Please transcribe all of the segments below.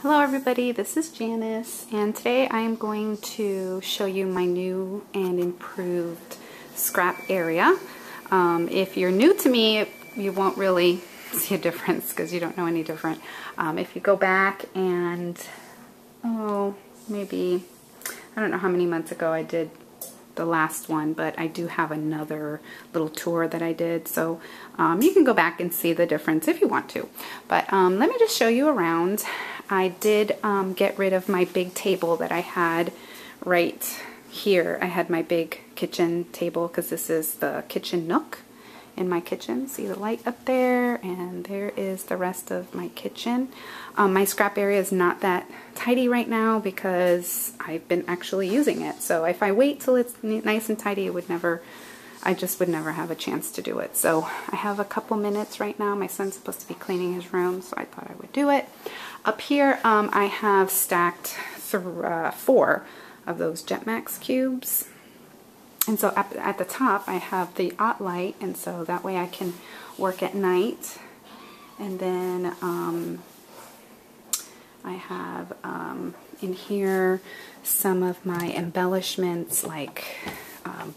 Hello everybody, this is Janice, and today I am going to show you my new and improved scrap area. If you're new to me, you won't really see a difference because you don't know any different. If you go back and, maybe, I don't know how many months ago I did the last one, but I do have another little tour that I did, so you can go back and see the difference if you want to. But let me just show you around. I did get rid of my big table that I had right here. I had my big kitchen table because this is the kitchen nook in my kitchen. See the light up there, and there is the rest of my kitchen. My scrap area is not that tidy right now because I've been actually using it. So if I wait till it's nice and tidy, I just would never have a chance to do it. So I have a couple minutes right now. My son's supposed to be cleaning his room, so I thought I would do it. Up here, I have stacked 4 of those Jetmax cubes. And so at the top, I have the OT light, and so that way I can work at night. And then I have in here some of my embellishments, like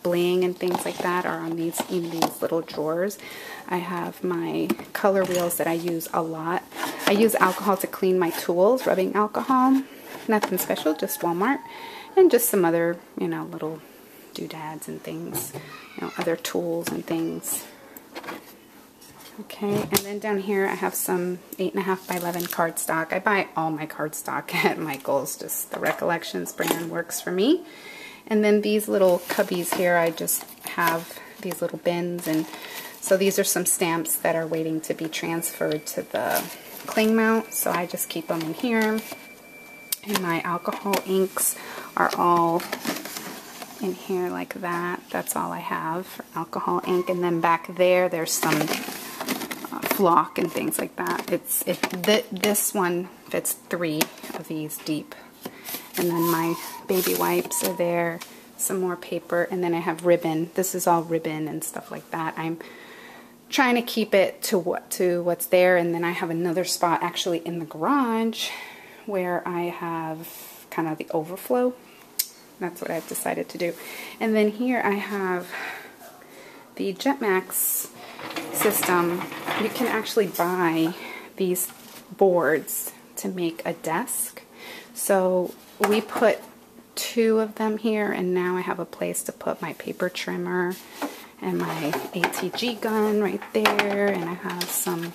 bling and things like that, are on these little drawers. I have my color wheels that I use a lot. I use alcohol to clean my tools, rubbing alcohol. Nothing special, just Walmart, and just some other, little doodads and things, other tools and things. Okay, and then down here I have some 8.5 by 11 cardstock. I buy all my cardstock at Michael's, just the Recollections brand works for me. And then these little cubbies here, I just have these little bins, and so these are some stamps that are waiting to be transferred to the cling mount, so I just keep them in here. And my alcohol inks are all in here like that. That's all I have for alcohol ink. And then back there, there's some flock and things like that. This one fits 3 of these deep. And then my baby wipes are there, some more paper, and then I have ribbon. This is all ribbon and stuff like that. I'm trying to keep it to what's there, and then I have another spot actually in the garage where I have kind of the overflow. That's what I've decided to do. And then here I have the Jetmax system. You can actually buy these boards to make a desk. So we put 2 of them here, and now I have a place to put my paper trimmer and my ATG gun right there, and I have some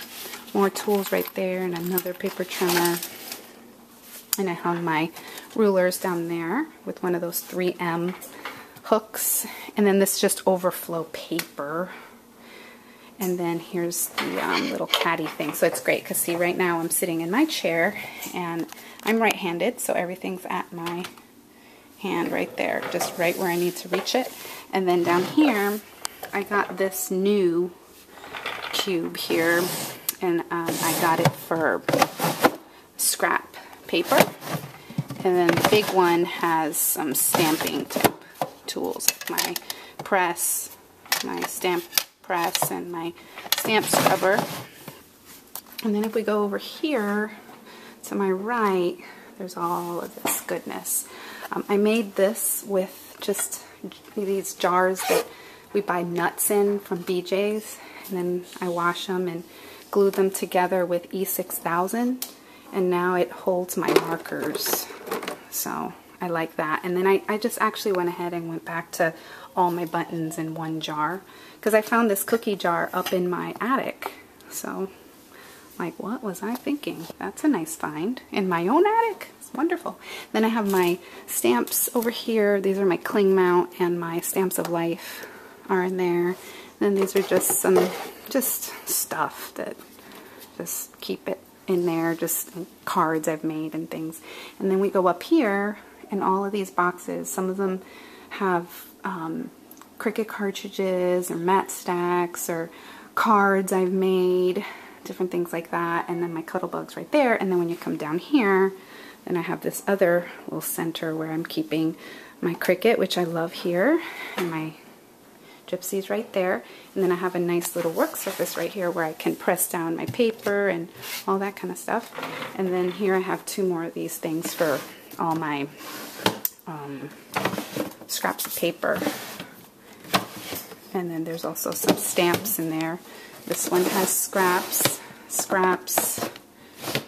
more tools right there and another paper trimmer. And I have my rulers down there with one of those 3M hooks. And then this just overflow paper. And then here's the little caddy thing. So it's great because, see, right now I'm sitting in my chair and I'm right-handed, so everything's at my hand right there, just right where I need to reach it. And then down here, I got this new cube here, and I got it for scrap paper. And then the big one has some stamping type tools, my press, my stamp press, and my stamp scrubber. And then if we go over here to my right, there's all of this goodness. I made this with just these jars that we buy nuts in from BJ's, and then I wash them and glue them together with E6000, and now it holds my markers. So I like that. And then I just actually went ahead and went back to all my buttons in one jar, because I found this cookie jar up in my attic. So, like, what was I thinking? That's a nice find in my own attic. It's wonderful. Then I have my stamps over here. These are my cling mount, and my Stamps of Life are in there. Then these are just some stuff that just keep it in there, just cards I've made and things. And then we go up here, and all of these boxes, some of them have Cricut cartridges or mat stacks or cards I've made, different things like that. And then my cuddle bugs right there. And then when you come down here, then I have this other little center where I'm keeping my Cricut, which I love here, and my gypsies right there. And then I have a nice little work surface right here where I can press down my paper and all that kind of stuff. And then here I have 2 more of these things for all my scraps of paper. And then there's also some stamps in there. This one has scraps,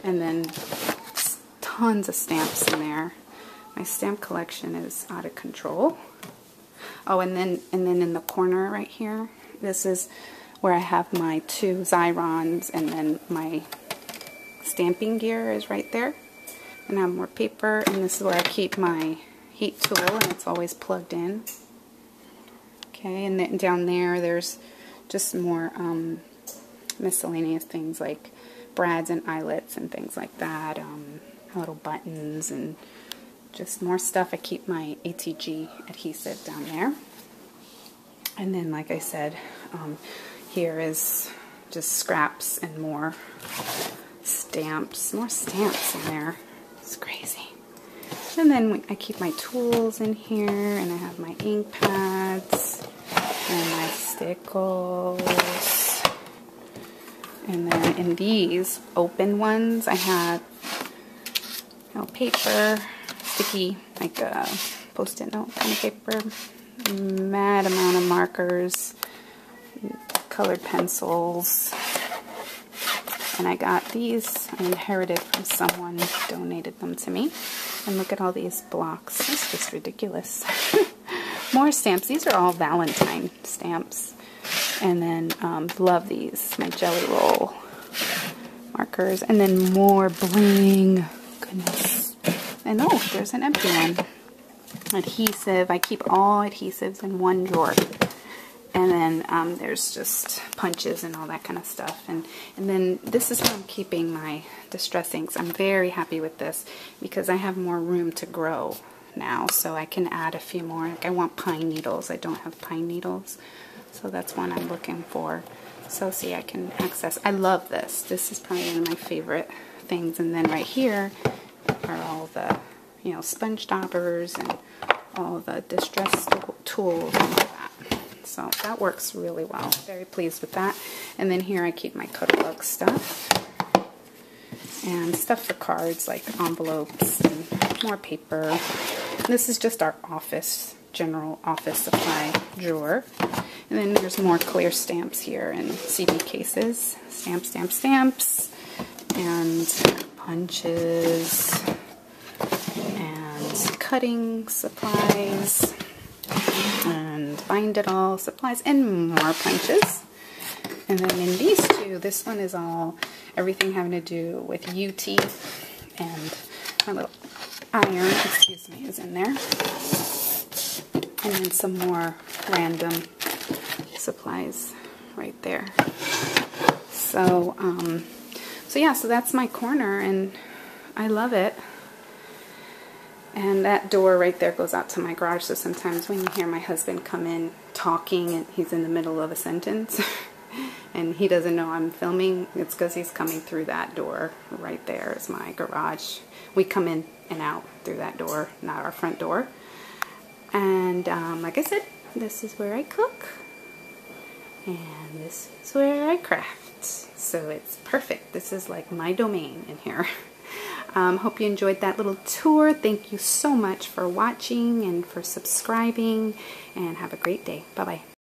and then tons of stamps in there. My stamp collection is out of control. Oh, and then in the corner right here, this is where I have my 2 Xyrons, and then my stamping gear is right there. And I have more paper, and this is where I keep my heat tool, and it's always plugged in. Okay, and then down there, there's just more miscellaneous things like brads and eyelets and things like that, little buttons and just more stuff. I keep my ATG adhesive down there. And then, like I said, here is just scraps and more stamps. More stamps in there. It's crazy. And then I keep my tools in here, and I have my ink pads and my stickles. And then in these open ones, I have paper, sticky, like a post-it note kind of paper, mad amount of markers, colored pencils. And I got these, I inherited from someone, donated them to me. And look at all these blocks. It's just ridiculous. More stamps. These are all Valentine stamps. And then, love these, my Jelly Roll markers. And then more bling. Goodness. And oh, there's an empty one. Adhesive. I keep all adhesives in one drawer. And then there's just punches and all that kind of stuff. And then this is where I'm keeping my distress inks. I'm very happy with this because I have more room to grow now. So I can add a few more. Like I want pine needles. I don't have pine needles. So that's one I'm looking for. So see, I can access. I love this. This is probably one of my favorite things. And then right here are all the, sponge stoppers and all the distress tools and all that. So that works really well. Very pleased with that. And then here I keep my Cutterbug stuff. And stuff for cards like envelopes and more paper. This is just our general office supply drawer. And then there's more clear stamps here and CD cases. Stamps, stamps, stamps. And punches. And cutting supplies. And bind it all supplies and more punches. And then in these 2, this one is all everything having to do with UT, and my little iron, excuse me, is in there. And then some more random supplies right there. So yeah, so that's my corner, and I love it. And that door right there goes out to my garage, so sometimes when you hear my husband come in talking and he's in the middle of a sentence and he doesn't know I'm filming, it's because he's coming through that door. Right there is my garage. We come in and out through that door, not our front door. And like I said, this is where I cook. And this is where I craft. So it's perfect. This is like my domain in here. Hope you enjoyed that little tour. Thank you so much for watching and for subscribing, and have a great day. Bye-bye.